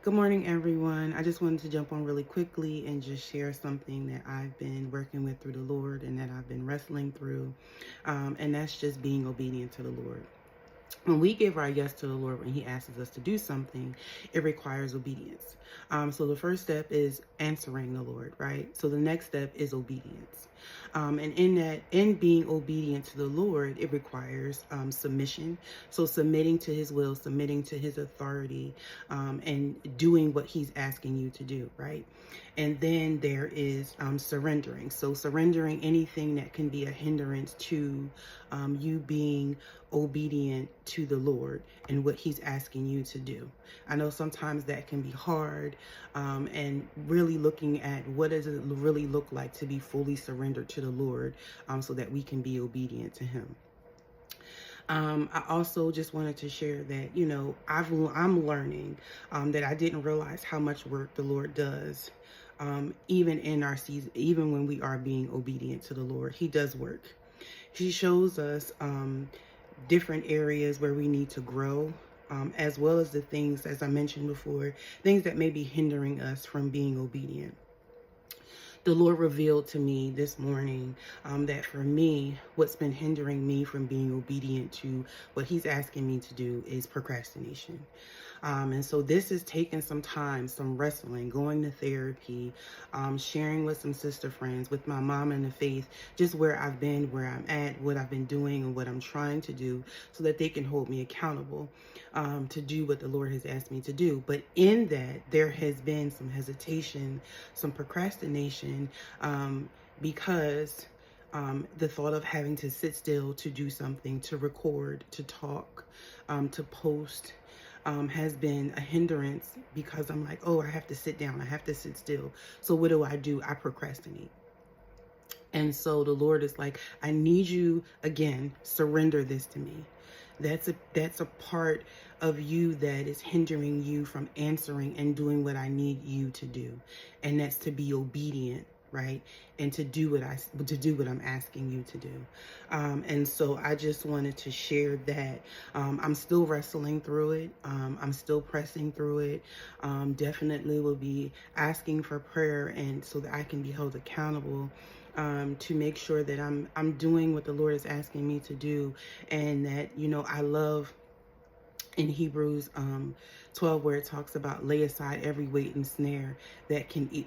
Good morning, everyone. I just wanted to jump on really quickly and just share something that I've been working with through the Lord and that I've been wrestling through. And that's just being obedient to the Lord. When we give our yes to the Lord, when He asks us to do something, it requires obedience. So the first step is answering the Lord, right? So the next step is obedience. And in being obedient to the Lord, it requires submission. So submitting to His will, submitting to His authority, and doing what He's asking you to do, right? And then there is surrendering. So surrendering anything that can be a hindrance to you being obedient to the Lord and what He's asking you to do. I know sometimes that can be hard, and really looking at what does it really look like to be fully surrendered to the Lord, so that we can be obedient to Him. I also just wanted to share that, I'm learning that I didn't realize how much work the Lord does. Even in our season, even when we are being obedient to the Lord, He does work. He shows us different areas where we need to grow, as well as the things, as I mentioned before, things that may be hindering us from being obedient. The Lord revealed to me this morning that for me, what's been hindering me from being obedient to what He's asking me to do is procrastination. And so this is taking some time, some wrestling, going to therapy, sharing with some sister friends, with my mom in the faith, just where I've been, where I'm at, what I've been doing, and what I'm trying to do so that they can hold me accountable to do what the Lord has asked me to do. But in that, there has been some hesitation, some procrastination, because the thought of having to sit still to do something, to record, to talk, to post, has been a hindrance because I'm like, oh, I have to sit down, I have to sit still. So what do? I procrastinate. And so the Lord is like, I need you again, surrender this to me. That's a part of you that is hindering you from answering and doing what I need you to do. And that's to be obedient, right? And to do what I'm asking you to do. And so I just wanted to share that. I'm still wrestling through it. I'm still pressing through it. Definitely will be asking for prayer and so that I can be held accountable, to make sure that I'm doing what the Lord is asking me to do. And that, I love in Hebrews 12, where it talks about lay aside every weight and snare that can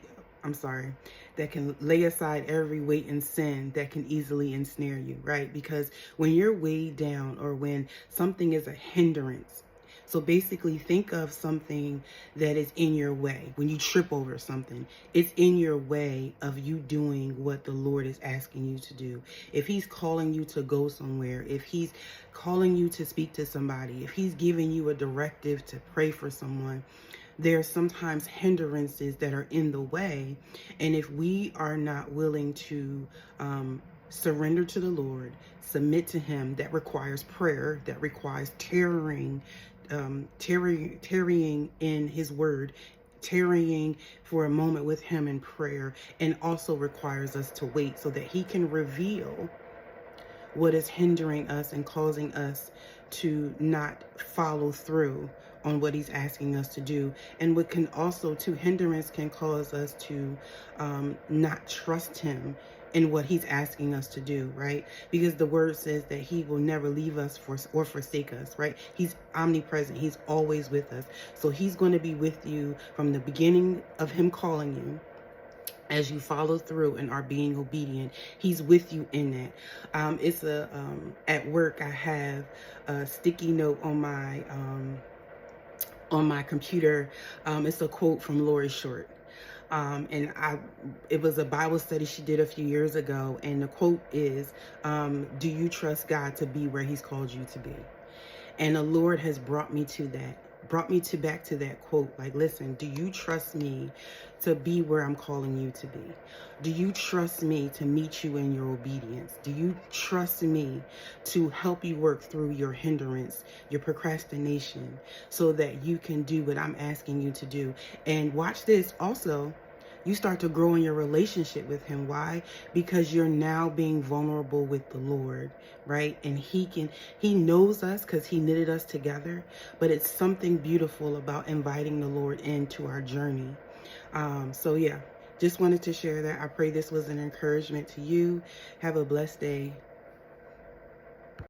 that can lay aside every weight and sin that can easily ensnare you, right? Because when you're weighed down or when something is a hindrance, so basically think of something that is in your way. When you trip over something, it's in your way of you doing what the Lord is asking you to do. If He's calling you to go somewhere, if He's calling you to speak to somebody, if He's giving you a directive to pray for someone, there are sometimes hindrances that are in the way. And if we are not willing to surrender to the Lord, submit to Him, that requires prayer, that requires tarrying in His word, tarrying for a moment with Him in prayer, and also requires us to wait so that He can reveal what is hindering us and causing us to not follow through on what He's asking us to do. And what can also, hindrance can cause us to not trust Him in what He's asking us to do, right? Because the word says that He will never leave us or forsake us, right? He's omnipresent. He's always with us. So He's going to be with you from the beginning of Him calling you. As you follow through and are being obedient, He's with you in that. It's at work, I have a sticky note on my computer. It's a quote from Lori Short. And it was a Bible study she did a few years ago. And the quote is, do you trust God to be where He's called you to be? And the Lord has brought me back to that quote. Like, listen, do you trust me to be where I'm calling you to be? Do you trust me to meet you in your obedience? Do you trust me to help you work through your hindrance, your procrastination, so that you can do what I'm asking you to do? And watch this also. You start to grow in your relationship with him. Why? Because you're now being vulnerable with the Lord, right? And he knows us because he knitted us together, but it's something beautiful about inviting the Lord into our journey. So yeah, just wanted to share that. I pray this was an encouragement to you. Have a blessed day.